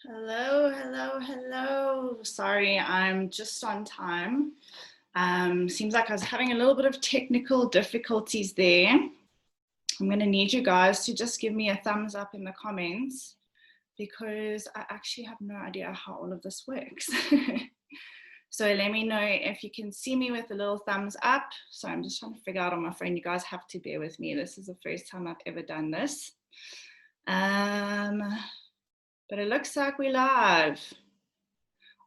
Hello, hello, hello. Sorry, I'm just on time. Seems like I was having a little bit of technical difficulties there. I'm going to need you guys to just give me a thumbs up in the comments because I actually have no idea how all of this works. So let me know if you can see me with a little thumbs up. So I'm just trying to figure out on my phone. You guys have to bear with me. This is the first time I've ever done this. But it looks like we're live.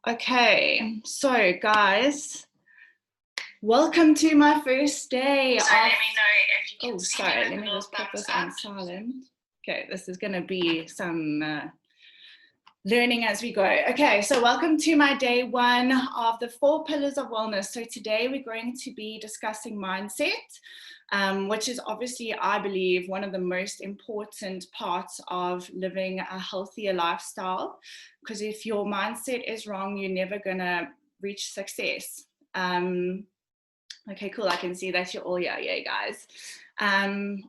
Okay, so guys, welcome to my first day. So let me know if you can Oh, see sorry, me let me just put this on silent. Okay, this is going to be some learning as we go. Okay, so welcome to my day one of the 4 pillars of wellness. So today we're going to be discussing mindset. Which is obviously, I believe, one of the most important parts of living a healthier lifestyle. Because if your mindset is wrong, you're never going to reach success. Okay, cool. I can see that you're all here. Yay, guys.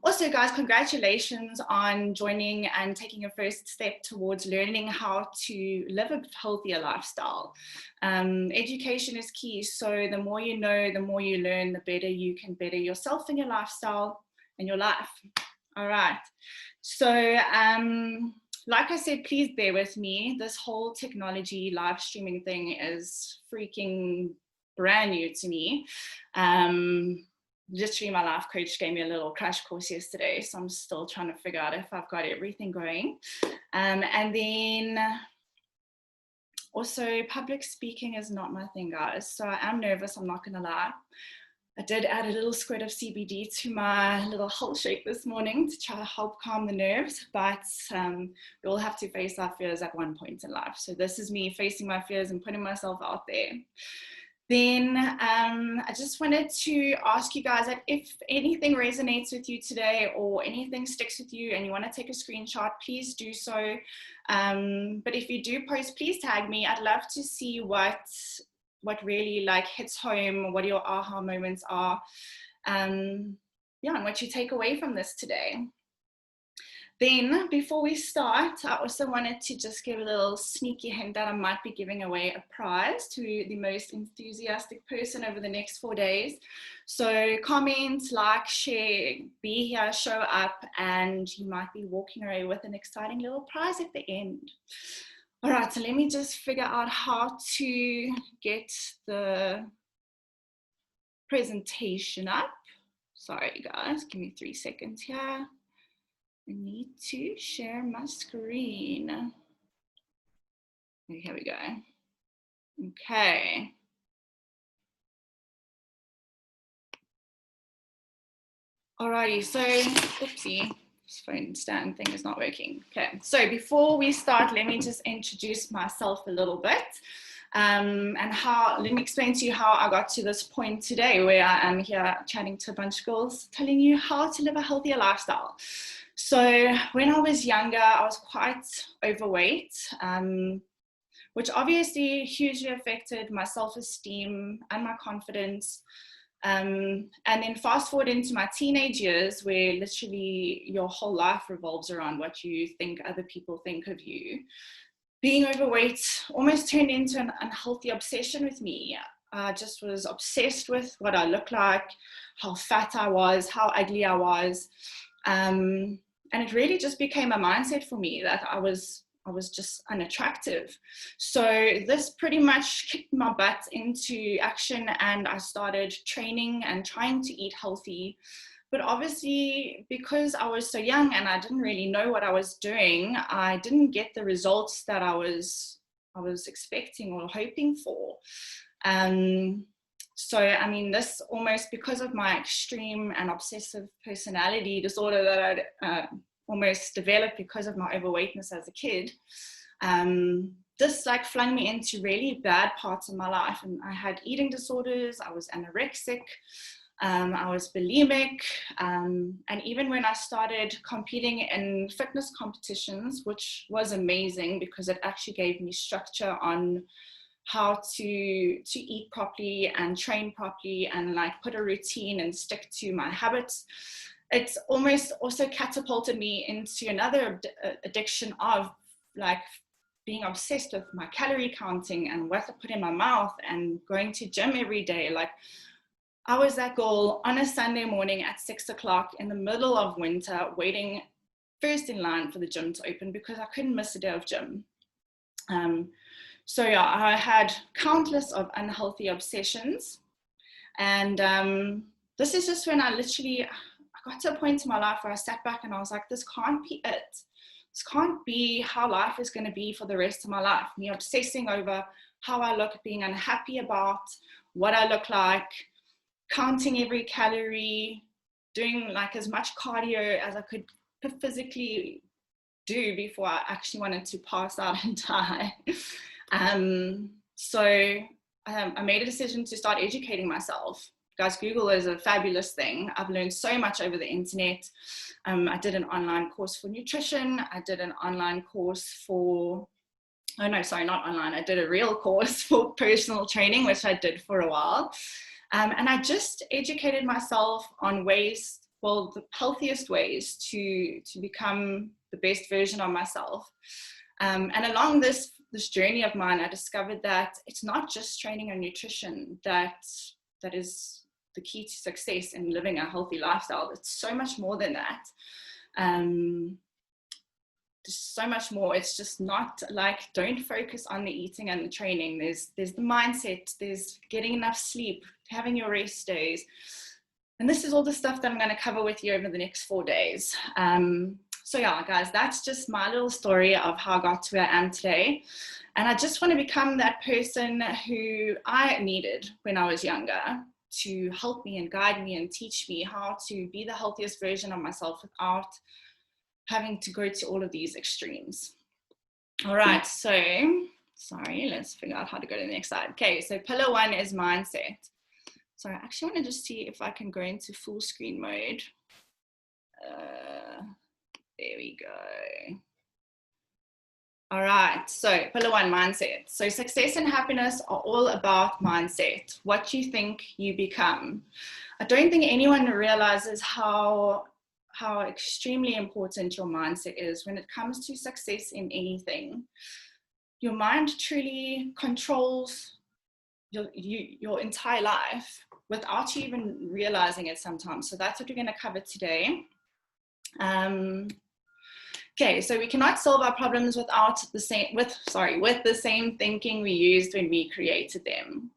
Also, guys, congratulations on joining and taking your first step towards learning how to live a healthier lifestyle. Education is key. So the more you know, the more you learn, the better you can better yourself and your lifestyle and your life. All right. So, like I said, please bear with me. This whole technology live streaming thing is freaking brand new to me. Literally my life coach gave me a little crash course yesterday, so I'm still trying to figure out if I've got everything going. And then also public speaking is not my thing, guys, so I am nervous, I'm not gonna lie. I did add a little squirt of CBD to my little health shake this morning to try to help calm the nerves, but we all have to face our fears at one point in life. So this is me facing my fears and putting myself out there. Then I just wanted to ask you guys that if anything resonates with you today or anything sticks with you and you want to take a screenshot, please do so. But if you do post, please tag me. I'd love to see what really like hits home, what your aha moments are, and what you take away from this today. Then, before we start, I also wanted to just give a little sneaky hint that I might be giving away a prize to the most enthusiastic person over the next 4 days. So comment, like, share, be here, show up, and you might be walking away with an exciting little prize at the end. All right, so let me just figure out how to get the presentation up. Sorry, guys, give me 3 seconds here. I need to share my screen. Here we go. Okay. Alrighty, so, oopsie, this phone stand thing is not working. Okay, so before we start, let me just introduce myself a little bit. And let me explain to you how I got to this point today where I am here chatting to a bunch of girls, telling you how to live a healthier lifestyle. So when I was younger, I was quite overweight, which obviously hugely affected my self-esteem and my confidence. And then fast forward into my teenage years, where literally your whole life revolves around what you think other people think of you. Being overweight almost turned into an unhealthy obsession with me. I just was obsessed with what I looked like, how fat I was, how ugly I was. And it really just became a mindset for me that I was just unattractive. So this pretty much kicked my butt into action, and I started training and trying to eat healthy. But obviously, because I was so young and I didn't really know what I was doing, I didn't get the results that I was expecting or hoping for. So, I mean, this almost because of my extreme and obsessive personality disorder that I'd almost developed because of my overweightness as a kid, this like flung me into really bad parts of my life. And I had eating disorders, I was anorexic, I was bulimic, and even when I started competing in fitness competitions, which was amazing because it actually gave me structure on how to eat properly and train properly and like put a routine and stick to my habits. It's almost also catapulted me into another addiction of like being obsessed with my calorie counting and what I put in my mouth and going to gym every day. Like, I was that girl on a Sunday morning at 6 o'clock in the middle of winter, waiting first in line for the gym to open because I couldn't miss a day of gym. So yeah, I had countless of unhealthy obsessions. And this is just when I got to a point in my life where I sat back and I was like, this can't be it. This can't be how life is going to be for the rest of my life. Me obsessing over how I look, being unhappy about what I look like, counting every calorie, doing like as much cardio as I could physically do before I actually wanted to pass out and die. So I made a decision to start educating myself. Guys, Google is a fabulous thing. I've learned so much over the internet. I did an online course for nutrition. I did an online course for, oh no, sorry, not online. I did a real course for personal training, which I did for a while. And I just educated myself on ways, well, the healthiest ways to become the best version of myself. And along this journey of mine, I discovered that it's not just training and nutrition that is the key to success in living a healthy lifestyle. It's so much more than that. There's so much more. It's just not like, don't focus on the eating and the training. There's the mindset, there's getting enough sleep, having your rest days. And this is all the stuff that I'm going to cover with you over the next 4 days. So yeah, guys, that's just my little story of how I got to where I am today. And I just want to become that person who I needed when I was younger to help me and guide me and teach me how to be the healthiest version of myself without having to go to all of these extremes. All right, so, sorry, let's figure out how to go to the next slide. Okay, so pillar 1 is mindset. So I actually want to just see if I can go into full screen mode. There we go. All right, so pillar 1, mindset. So success and happiness are all about mindset, what you think you become. I don't think anyone realizes how extremely important your mindset is when it comes to success in anything. Your mind truly controls your entire life without you even realizing it sometimes. So that's what we're going to cover today. Okay, so we cannot solve our problems with the same thinking we used when we created them.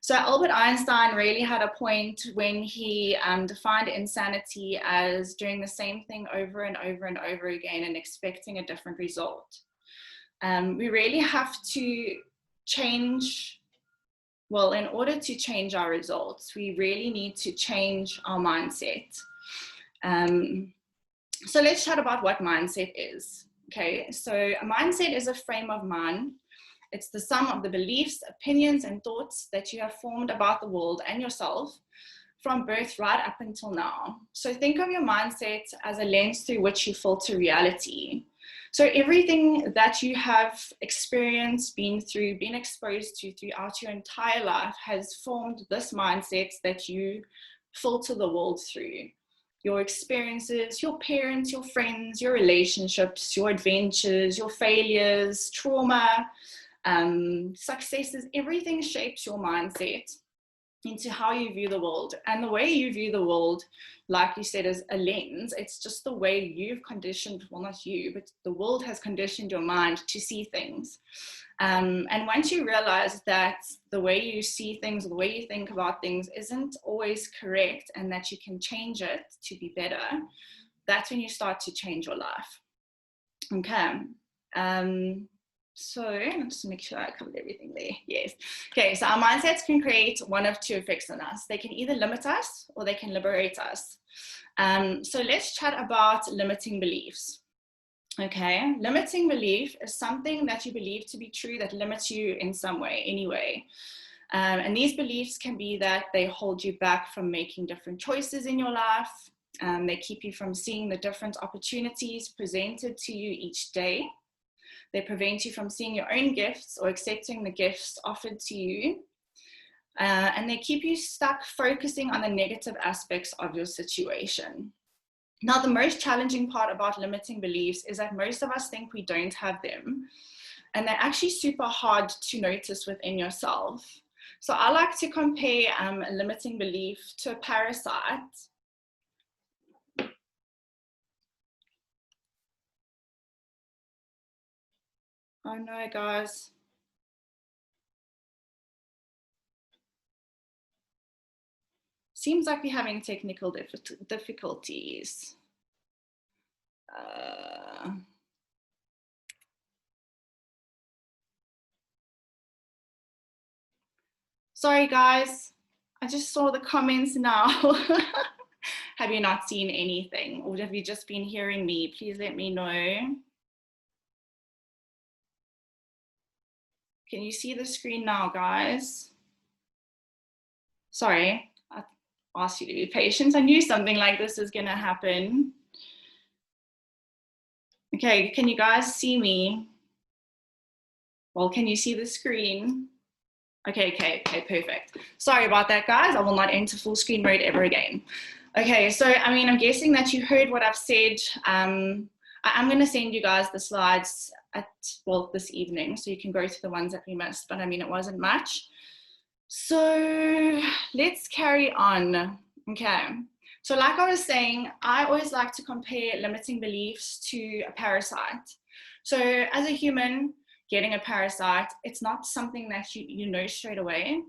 So Albert Einstein really had a point when he defined insanity as doing the same thing over and over and over again and expecting a different result. We really have to change, well, in order to change our results, we really need to change our mindset. So let's chat about what mindset is. Okay, so a mindset is a frame of mind. It's the sum of the beliefs, opinions, and thoughts that you have formed about the world and yourself from birth right up until now. So think of your mindset as a lens through which you filter reality. So everything that you have experienced, been exposed to throughout your entire life has formed this mindset that you filter the world through. Your experiences, your parents, your friends, your relationships, your adventures, your failures, trauma, successes, everything shapes your mindset into how you view the world. And the way you view the world, like you said, is a lens. It's just the way you've conditioned, well, not you, but the world has conditioned your mind to see things. And once you realize that the way you see things, the way you think about things isn't always correct and that you can change it to be better, that's when you start to change your life. Okay. So let's just make sure I covered everything there. Yes. Okay, so our mindsets can create one of two effects on us. They can either limit us or they can liberate us. So let's chat about limiting beliefs. Okay, limiting belief is something that you believe to be true that limits you in some way, anyway. And these beliefs can be that they hold you back from making different choices in your life. They keep you from seeing the different opportunities presented to you each day. They prevent you from seeing your own gifts or accepting the gifts offered to you. And they keep you stuck focusing on the negative aspects of your situation. Now, the most challenging part about limiting beliefs is that most of us think we don't have them. and they're actually super hard to notice within yourself. So I like to compare a limiting belief to a parasite. Oh no, guys. Seems like we're having technical difficulties. Sorry, guys. I just saw the comments now. Have you not seen anything? Or have you just been hearing me? Please let me know. Can you see the screen now, guys? Sorry, I asked you to be patient. I knew something like this was going to happen. Okay, can you guys see me? Well, can you see the screen? Okay, perfect. Sorry about that, guys. I will not enter full screen mode ever again. Okay, so I mean, I'm guessing that you heard what I've said. I'm going to send you guys the slides this evening, so you can go to the ones that we missed, but I mean, it wasn't much. So let's carry on. Okay, so like I was saying, I always like to compare limiting beliefs to a parasite. So as a human, getting a parasite, it's not something that you know straight away.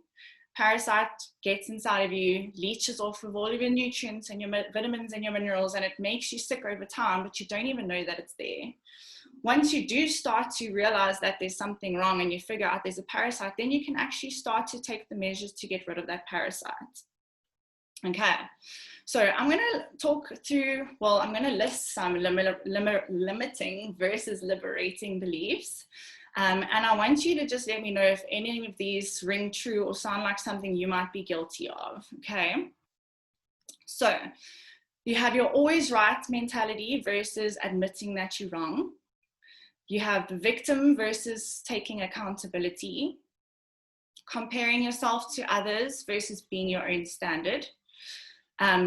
Parasite gets inside of you, leaches off of all of your nutrients and your vitamins and your minerals, and it makes you sick over time, but you don't even know that it's there. Once you do start to realize that there's something wrong and you figure out there's a parasite, then you can actually start to take the measures to get rid of that parasite. Okay, so I'm going to talk through, well, I'm going to list some limiting versus liberating beliefs. And I want you to just let me know if any of these ring true or sound like something you might be guilty of, okay? So you have your always right mentality versus admitting that you're wrong. You have the victim versus taking accountability. Comparing yourself to others versus being your own standard.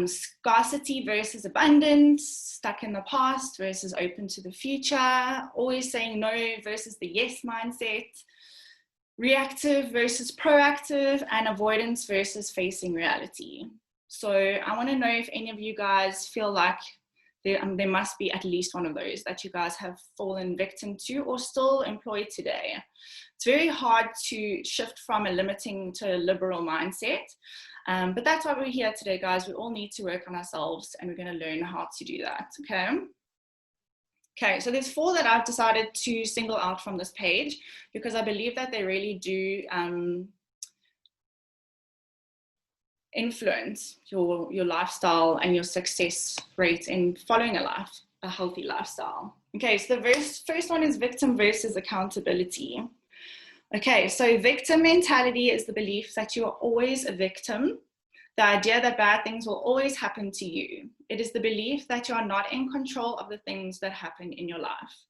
Scarcity versus abundance, stuck in the past versus open to the future, always saying no versus the yes mindset, reactive versus proactive, and avoidance versus facing reality. So I want to know if any of you guys feel like there must be at least one of those that you guys have fallen victim to or still employ today. It's very hard to shift from a limiting to a liberal mindset. But that's why we're here today, guys. We all need to work on ourselves and we're going to learn how to do that, okay? Okay, so there's 4 that I've decided to single out from this page because I believe that they really do influence your lifestyle and your success rate in following a healthy lifestyle. Okay, so the first one is victim versus accountability. Okay, so victim mentality is the belief that you are always a victim, the idea that bad things will always happen to you. It is the belief that you are not in control of the things that happen in your life.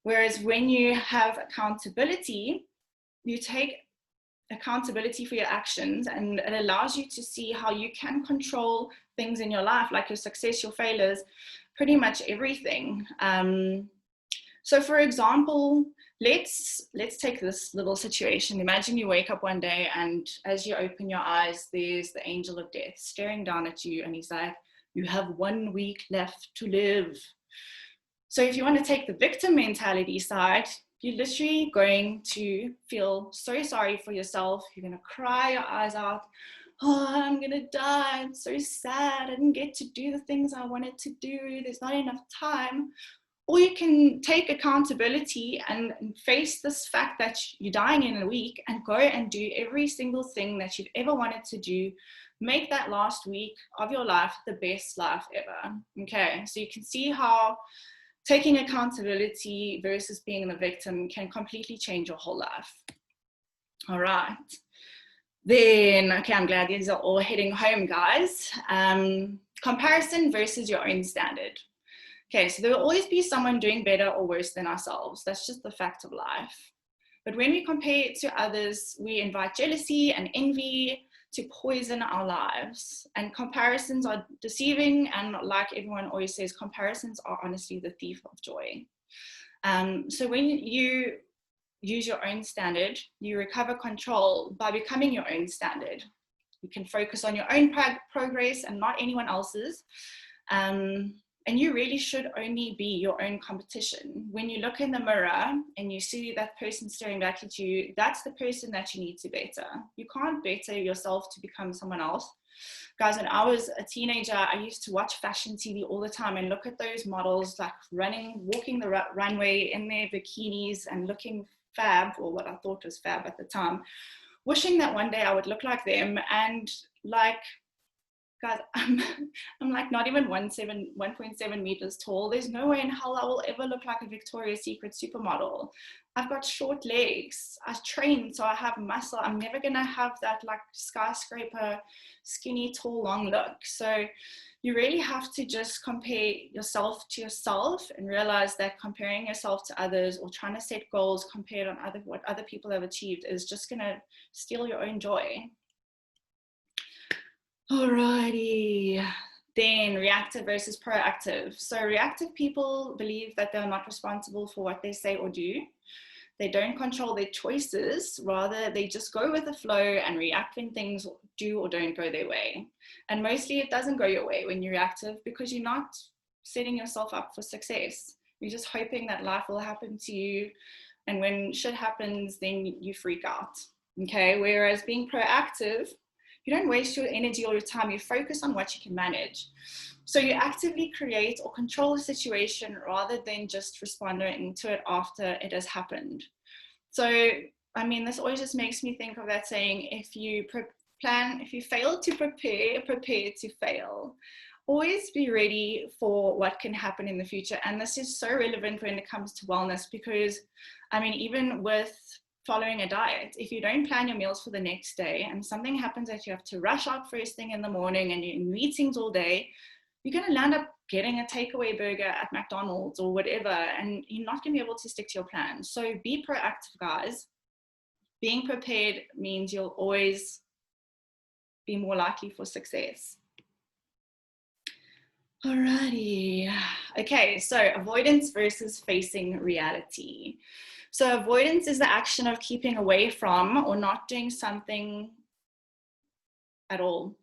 Whereas when you have accountability, you take accountability for your actions and it allows you to see how you can control things in your life, like your success, your failures, pretty much everything. So for example, let's take this little situation. Imagine you wake up one day and as you open your eyes, there's the angel of death staring down at you and he's like, you have 1 week left to live. So if you want to take the victim mentality side, you're literally going to feel so sorry for yourself. You're going to cry your eyes out. Oh, I'm going to die. I'm so sad. I didn't get to do the things I wanted to do. There's not enough time. Or you can take accountability and face this fact that you're dying in a week and go and do every single thing that you've ever wanted to do. Make that last week of your life the best life ever. Okay, so you can see how taking accountability versus being the victim can completely change your whole life. All right. Then, okay, I'm glad these are all heading home, guys. Comparison versus your own standard. Okay, so there will always be someone doing better or worse than ourselves. That's just the fact of life. But when we compare it to others, we invite jealousy and envy to poison our lives. And comparisons are deceiving. And like everyone always says, comparisons are honestly the thief of joy. So when you use your own standard. You recover control by becoming your own standard. You can focus on your own progress and not anyone else's. And you really should only be your own competition. When you look in the mirror and you see that person staring back at you, that's the person that you need to better. You can't better yourself to become someone else. Guys, when I was a teenager, I used to watch fashion TV all the time and look at those models like walking the runway in their bikinis and looking fab, or what I thought was fab at the time, wishing that one day I would look like them. And like, guys, I'm like not even 1.7 meters tall. There's no way in hell I will ever look like a Victoria's Secret supermodel. I've got short legs. I train, so I have muscle. I'm never gonna have that like skyscraper, skinny, tall, long look. So you really have to just compare yourself to yourself and realize that comparing yourself to others or trying to set goals compared on what other people have achieved is just gonna steal your own joy. Alrighty, then reactive versus proactive. So reactive people believe that they're not responsible for what they say or do. They don't control their choices, rather they just go with the flow and react when things do or don't go their way. And mostly it doesn't go your way when you're reactive because you're not setting yourself up for success. You're just hoping that life will happen to you, and when shit happens, then you freak out, okay? Whereas being proactive, you don't waste your energy or your time, you focus on what you can manage. So you actively create or control the situation rather than just responding to it after it has happened. So, I mean, this always just makes me think of that saying, if you fail to prepare to fail. Always be ready for what can happen in the future. And this is so relevant when it comes to wellness because, I mean, even with following a diet, if you don't plan your meals for the next day and something happens that you have to rush out first thing in the morning and you're in meetings all day, you're going to land up getting a takeaway burger at McDonald's or whatever, and you're not going to be able to stick to your plan. So be proactive, guys. Being prepared means you'll always be more likely for success. Alrighty. Okay, so avoidance versus facing reality. So avoidance is the action of keeping away from or not doing something at all.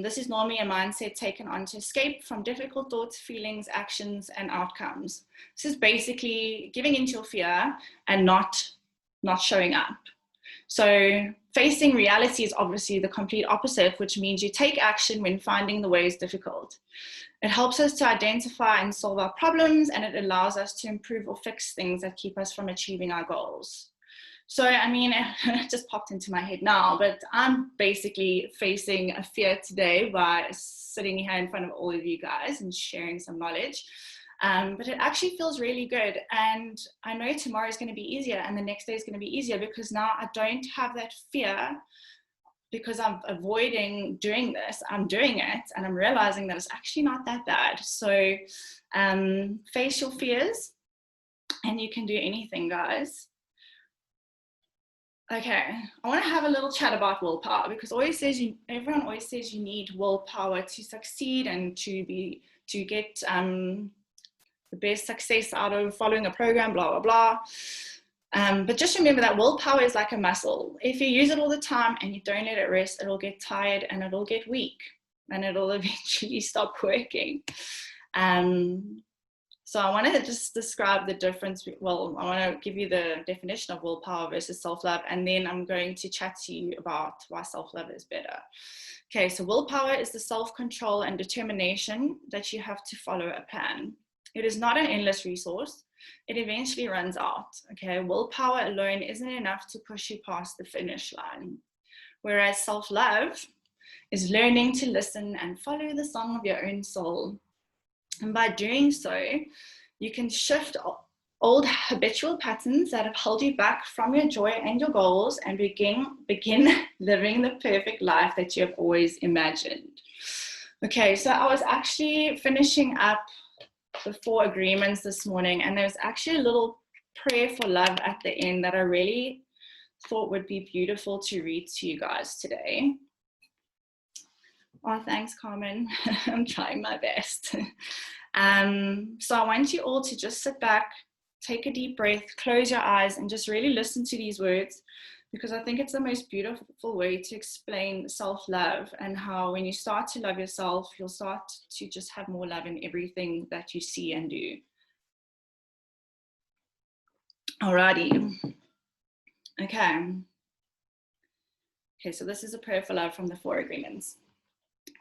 This is normally a mindset taken on to escape from difficult thoughts, feelings, actions, and outcomes. This is basically giving into your fear and not showing up. So facing reality is obviously the complete opposite, which means you take action when finding the way is difficult. It helps us to identify and solve our problems, and it allows us to improve or fix things that keep us from achieving our goals. So, I mean, it just popped into my head now, but I'm basically facing a fear today by sitting here in front of all of you guys and sharing some knowledge. But it actually feels really good. And I know tomorrow is going to be easier and the next day is going to be easier because now I don't have that fear because I'm avoiding doing this. I'm doing it and I'm realizing that it's actually not that bad. So face your fears and you can do anything, guys. Okay, I want to have a little chat about willpower because everyone always says you need willpower to succeed and to get the best success out of following a program, blah, blah, blah. But just remember that willpower is like a muscle. If you use it all the time and you don't let it rest, it'll get tired and it'll get weak and it'll eventually stop working. So I want to just describe the difference. Well, I want to give you the definition of willpower versus self-love, and then I'm going to chat to you about why self-love is better. Okay, so willpower is the self-control and determination that you have to follow a plan. It is not an endless resource. It eventually runs out. Okay, willpower alone isn't enough to push you past the finish line. Whereas self-love is learning to listen and follow the song of your own soul. And by doing so, you can shift old habitual patterns that have held you back from your joy and your goals and begin living the perfect life that you have always imagined. Okay, so I was actually finishing up the 4 agreements this morning, and there's actually a little prayer for love at the end that I really thought would be beautiful to read to you guys today. Oh, thanks, Carmen. I'm trying my best. So I want you all to just sit back, take a deep breath, close your eyes, and just really listen to these words, because I think it's the most beautiful way to explain self-love, and how when you start to love yourself, you'll start to just have more love in everything that you see and do. Alrighty. Okay, so this is a prayer for love from the 4 agreements.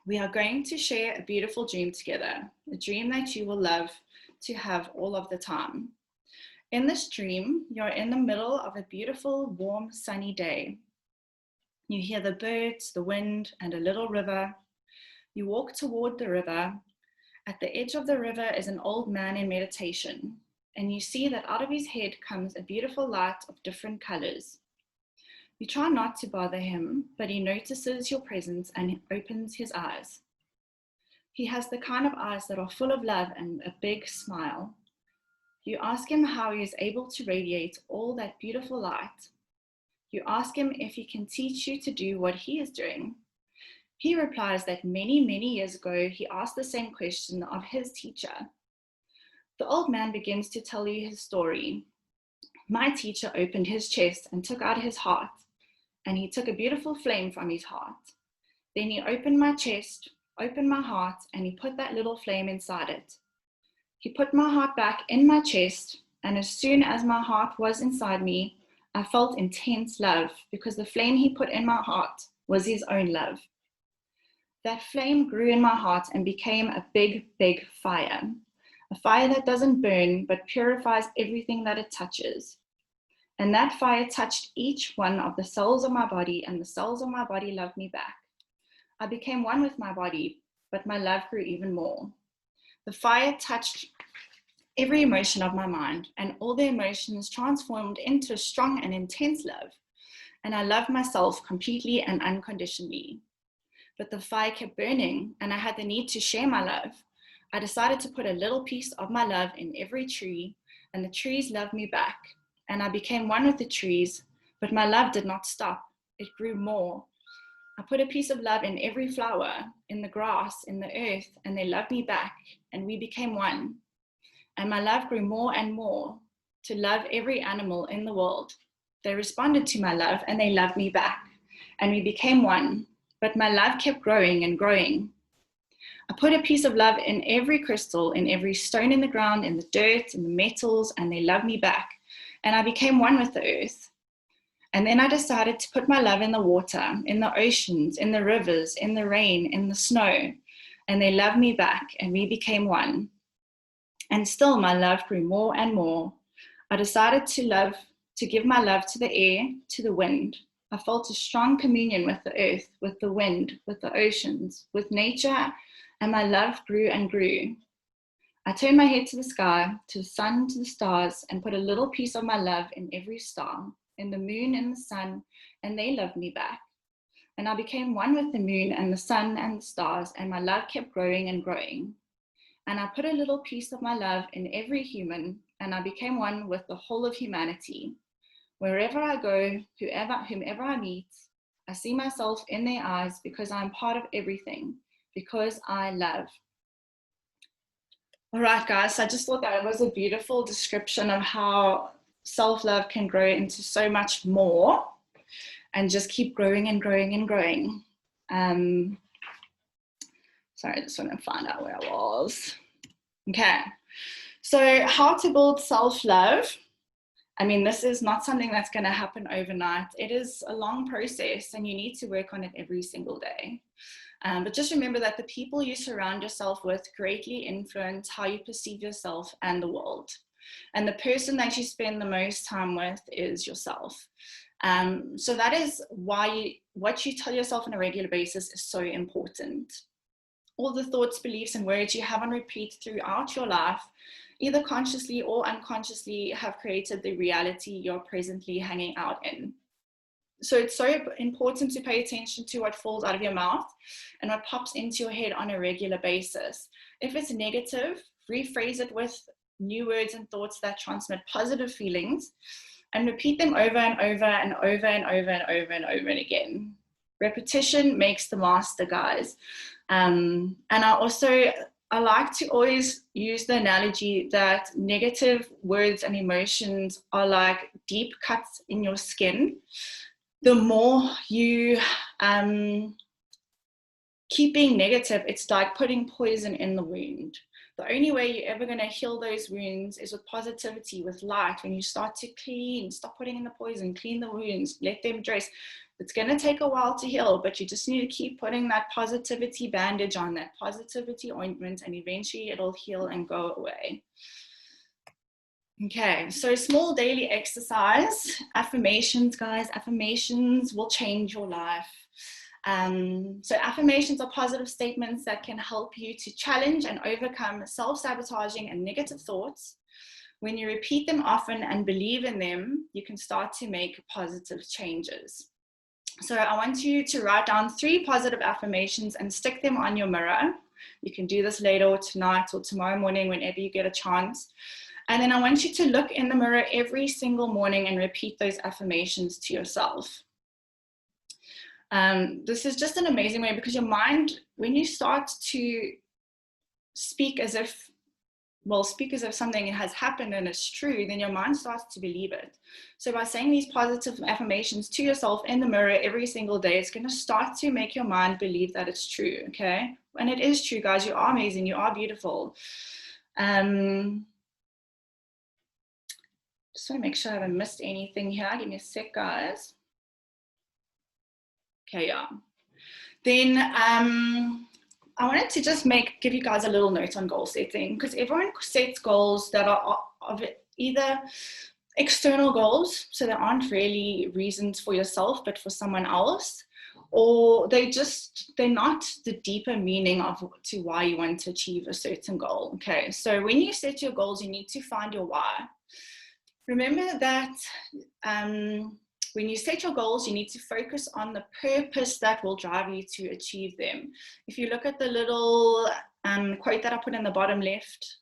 We are going to share a beautiful dream together, a dream that you will love to have all of the time. In this dream, you're in the middle of a beautiful, warm, sunny day. You hear the birds, the wind, and a little river. You walk toward the river. At the edge of the river is an old man in meditation, and you see that out of his head comes a beautiful light of different colors. You try not to bother him, but he notices your presence and opens his eyes. He has the kind of eyes that are full of love and a big smile. You ask him how he is able to radiate all that beautiful light. You ask him if he can teach you to do what he is doing. He replies that many, many years ago, he asked the same question of his teacher. The old man begins to tell you his story. My teacher opened his chest and took out his heart, and he took a beautiful flame from his heart. Then he opened my chest, opened my heart, and he put that little flame inside it. He put my heart back in my chest, and as soon as my heart was inside me, I felt intense love, because the flame he put in my heart was his own love. That flame grew in my heart and became a big, big fire. A fire that doesn't burn, but purifies everything that it touches. And that fire touched each one of the cells of my body, and the cells of my body loved me back. I became one with my body, but my love grew even more. The fire touched every emotion of my mind, and all the emotions transformed into a strong and intense love. And I loved myself completely and unconditionally. But the fire kept burning, and I had the need to share my love. I decided to put a little piece of my love in every tree, and the trees loved me back. And I became one with the trees, but my love did not stop. It grew more. I put a piece of love in every flower, in the grass, in the earth, and they loved me back, and we became one. And my love grew more and more to love every animal in the world. They responded to my love, and they loved me back, and we became one. But my love kept growing and growing. I put a piece of love in every crystal, in every stone in the ground, in the dirt, in the metals, and they loved me back. And I became one with the earth. And then I decided to put my love in the water, in the oceans, in the rivers, in the rain, in the snow, and they loved me back, and we became one. And still my love grew more and more. I decided to give my love to the air, to the wind. I felt a strong communion with the earth, with the wind, with the oceans, with nature, and my love grew and grew. I turned my head to the sky, to the sun, to the stars, and put a little piece of my love in every star, in the moon and the sun, and they loved me back. And I became one with the moon and the sun and the stars, and my love kept growing and growing. And I put a little piece of my love in every human, and I became one with the whole of humanity. Wherever I go, whomever I meet, I see myself in their eyes, because I'm part of everything, because I love. All right, guys, so I just thought that it was a beautiful description of how self-love can grow into so much more and just keep growing and growing and growing. Sorry, I just want to find out where I was. Okay, so how to build self-love. I mean, this is not something that's going to happen overnight. It is a long process, and you need to work on it every single day. But just remember that the people you surround yourself with greatly influence how you perceive yourself and the world. And the person that you spend the most time with is yourself. So that is why what you tell yourself on a regular basis is so important. All the thoughts, beliefs, and words you have on repeat throughout your life, either consciously or unconsciously, have created the reality you're presently hanging out in. So it's so important to pay attention to what falls out of your mouth and what pops into your head on a regular basis. If it's negative, rephrase it with new words and thoughts that transmit positive feelings, and repeat them over and over and over and over and over and over and again. Repetition makes the master, guys. And I also I like to always use the analogy that negative words and emotions are like deep cuts in your skin. The more you keep being negative, it's like putting poison in the wound. The only way you're ever going to heal those wounds is with positivity, with light. When you start to clean, stop putting in the poison, clean the wounds, let them dress. It's going to take a while to heal, but you just need to keep putting that positivity bandage on, that positivity ointment, and eventually it'll heal and go away. Okay, so small daily exercise. Affirmations, guys. Affirmations will change your life. So affirmations are positive statements that can help you to challenge and overcome self-sabotaging and negative thoughts. When you repeat them often and believe in them, you can start to make positive changes. So I want you to write down 3 positive affirmations and stick them on your mirror. You can do this later or tonight or tomorrow morning, whenever you get a chance. And then I want you to look in the mirror every single morning and repeat those affirmations to yourself. This is just an amazing way, because your mind, when you start to speak as if something has happened and it's true, then your mind starts to believe it. So by saying these positive affirmations to yourself in the mirror every single day, it's going to start to make your mind believe that it's true, okay? And it is true, guys. You are amazing. You are beautiful. Just want to make sure I haven't missed anything here. Give me a sec, guys. Okay, yeah. Then I wanted to just give you guys a little note on goal setting, because everyone sets goals that are of either external goals, so they aren't really reasons for yourself but for someone else, or they're not the deeper meaning to why you want to achieve a certain goal. Okay, so when you set your goals, you need to find your why. Remember that when you set your goals, you need to focus on the purpose that will drive you to achieve them. If you look at the little quote that I put in the bottom, it's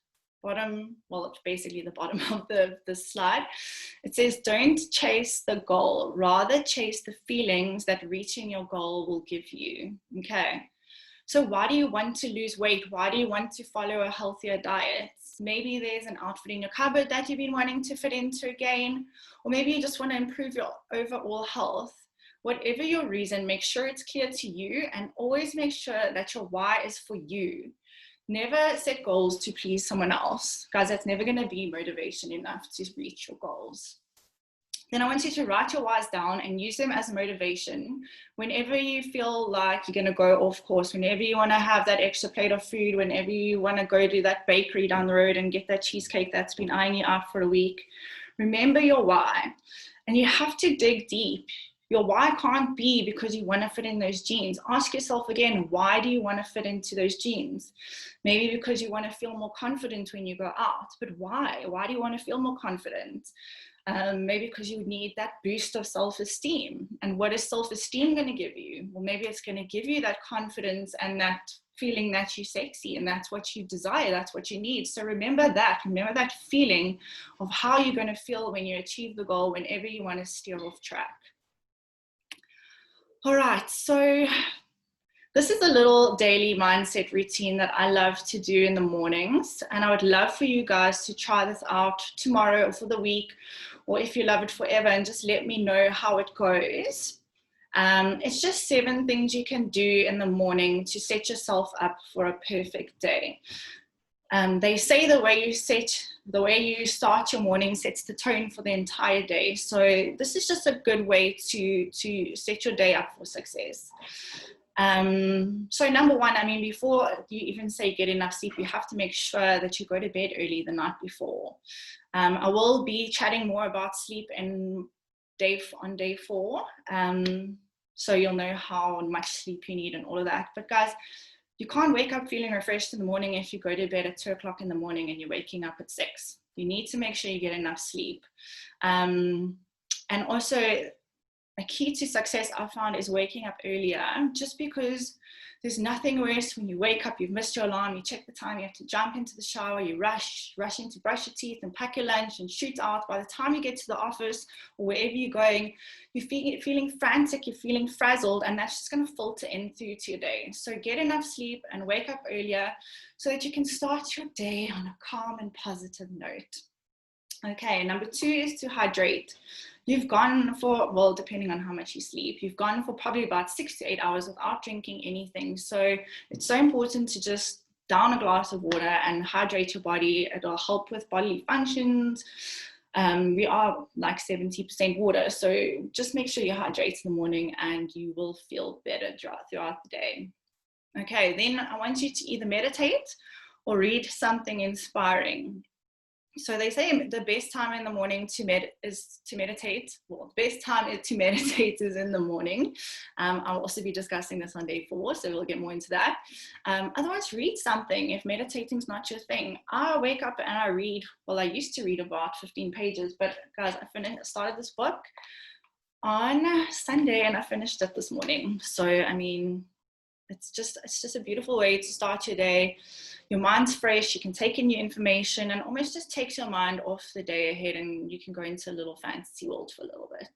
basically the bottom of the slide. It says, don't chase the goal, rather chase the feelings that reaching your goal will give you. Okay. So why do you want to lose weight? Why do you want to follow a healthier diet? Maybe there's an outfit in your cupboard that you've been wanting to fit into again, or maybe you just want to improve your overall health. Whatever your reason, make sure it's clear to you, and always make sure that your why is for you. Never set goals to please someone else. Guys, that's never going to be motivation enough to reach your goals. Then I want you to write your whys down and use them as motivation whenever you feel like you're going to go off course, whenever you want to have that extra plate of food, whenever you want to go to that bakery down the road and get that cheesecake that's been eyeing you out for a week. Remember your why, and you have to dig deep. Your why can't be because you want to fit in those jeans. Ask yourself again, why do you want to fit into those jeans? Maybe because you want to feel more confident when you go out, but why? Why do you want to feel more confident? Maybe because you need that boost of self-esteem. And what is self-esteem going to give you? Well, maybe it's going to give you that confidence and that feeling that you're sexy, and that's what you desire, that's what you need. So remember that feeling of how you're going to feel when you achieve the goal, whenever you want to steer off track. All right, so this is a little daily mindset routine that I love to do in the mornings, and I would love for you guys to try this out tomorrow or for the week, or if you love it forever, and just let me know how it goes. It's just 7 things you can do in the morning to set yourself up for a perfect day. They say the way you start your morning sets the tone for the entire day. So this is just a good way to set your day up for success. So number one, before you even say get enough sleep, you have to make sure that you go to bed early the night before. I will be chatting more about sleep on day 4. So you'll know how much sleep you need and all of that. But guys, you can't wake up feeling refreshed in the morning if you go to bed at 2 o'clock in the morning and you're waking up at 6. You need to make sure you get enough sleep. And also, a key to success I found is waking up earlier, just because there's nothing worse when you wake up, you've missed your alarm, you check the time, you have to jump into the shower, you rush in to brush your teeth and pack your lunch and shoot out. By the time you get to the office or wherever you're going, you're feeling frantic, you're feeling frazzled, and that's just going to filter in through to your day. So get enough sleep and wake up earlier so that you can start your day on a calm and positive note. Okay, number 2 is to hydrate. You've gone for, well, depending on how much you sleep, you've gone for probably about 6 to 8 hours without drinking anything. So it's so important to just down a glass of water and hydrate your body. It'll help with bodily functions. We are like 70% water, so just make sure you hydrate in the morning and you will feel better throughout the day. Okay, then I want you to either meditate or read something inspiring. So they say the best time in the morning is to meditate. Well, the best time to meditate is in the morning. I'll also be discussing this on day 4, so we'll get more into that. Otherwise, read something if meditating is not your thing. I wake up and I read. Well, I used to read about 15 pages, but guys, I started this book on Sunday and I finished it this morning. So, I mean, it's just a beautiful way to start your day. Your mind's fresh, you can take in new information and almost just takes your mind off the day ahead and you can go into a little fantasy world for a little bit.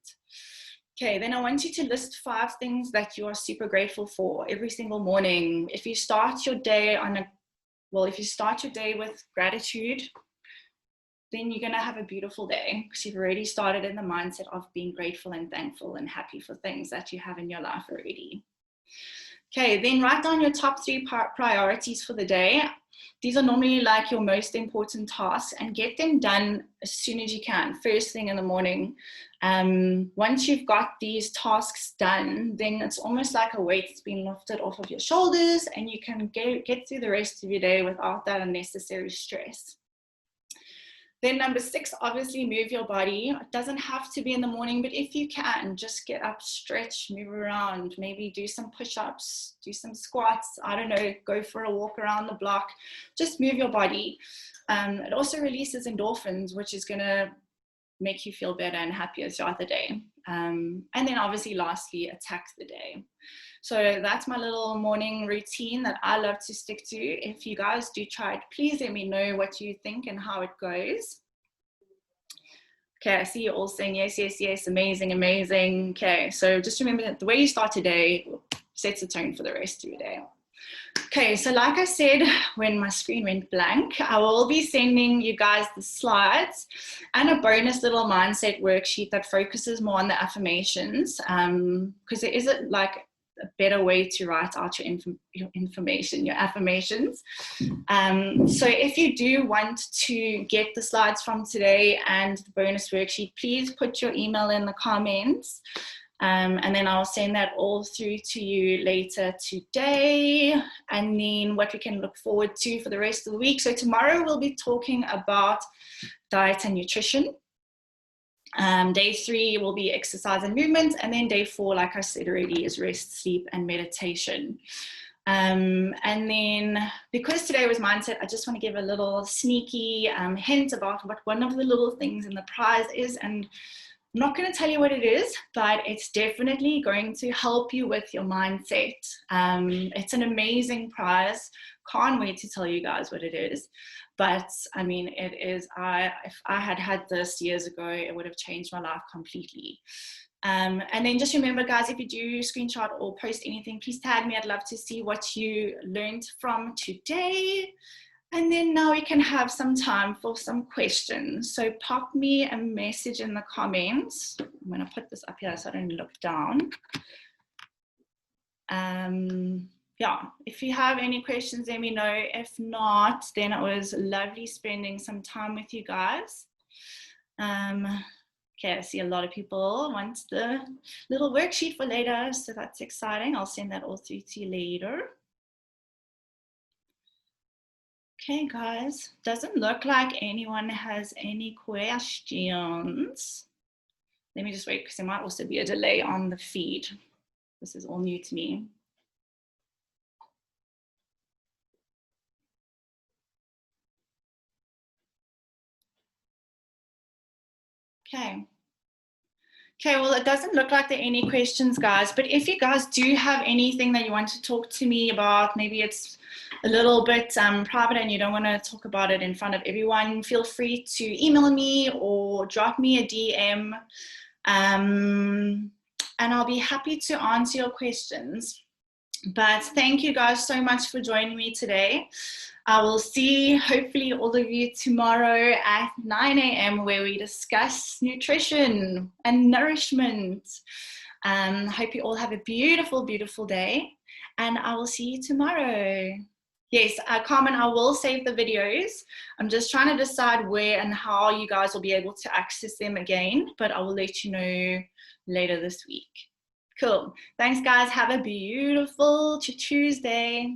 Okay, then I want you to list 5 things that you are super grateful for every single morning. If you start your day with gratitude, then you're going to have a beautiful day because you've already started in the mindset of being grateful and thankful and happy for things that you have in your life already. Okay, then write down your top 3 priorities for the day. These are normally like your most important tasks, and get them done as soon as you can, first thing in the morning. Once you've got these tasks done, then it's almost like a weight's been lifted off of your shoulders and you can get through the rest of your day without that unnecessary stress. Then number 6, obviously move your body. It doesn't have to be in the morning, but if you can, just get up, stretch, move around, maybe do some push-ups, do some squats, I don't know, go for a walk around the block, just move your body. It also releases endorphins, which is going to make you feel better and happier throughout the day. And then obviously lastly, attack the day. So that's my little morning routine that I love to stick to. If you guys do try it, please let me know what you think and how it goes. Okay, I see you all saying yes, yes, yes, amazing, amazing. Okay, so just remember that the way you start today sets the tone for the rest of your day. Okay, so like I said, when my screen went blank, I will be sending you guys the slides and a bonus little mindset worksheet that focuses more on the affirmations, because there is like a better way to write out your affirmations. So if you do want to get the slides from today and the bonus worksheet, please put your email in the comments. And then I'll send that all through to you later today. And then what we can look forward to for the rest of the week. So tomorrow we'll be talking about diet and nutrition. Day 3 will be exercise and movement. And then day 4, like I said already, is rest, sleep, and meditation. And then because today was mindset, I just want to give a little sneaky hint about what one of the little things in the prize is. And I'm not going to tell you what it is, but it's definitely going to help you with your mindset. It's an amazing prize. Can't wait to tell you guys what it is. But I mean, it is, if I had this years ago, it would have changed my life completely. And then just remember, guys, if you do screenshot or post anything, please tag me. I'd love to see what you learned from today. And then now we can have some time for some questions. So pop me a message in the comments. I'm going to put this up here so I don't look down. Yeah, if you have any questions, let me know. If not, then it was lovely spending some time with you guys. Okay, I see a lot of people want the little worksheet for later, so that's exciting. I'll send that all through to you later. Okay, guys, doesn't look like anyone has any questions. Let me just wait because there might also be a delay on the feed. This is all new to me. Okay. Okay, well, it doesn't look like there are any questions, guys, but if you guys do have anything that you want to talk to me about, maybe it's a little bit private and you don't want to talk about it in front of everyone, feel free to email me or drop me a DM, and I'll be happy to answer your questions. But thank you guys so much for joining me today. I will see hopefully all of you tomorrow at 9 a.m. where we discuss nutrition and nourishment. Hope you all have a beautiful, beautiful day, and I will see you tomorrow. Yes, Carmen, I will save the videos. I'm just trying to decide where and how you guys will be able to access them again, but I will let you know later this week. Cool. Thanks, guys. Have a beautiful Tuesday.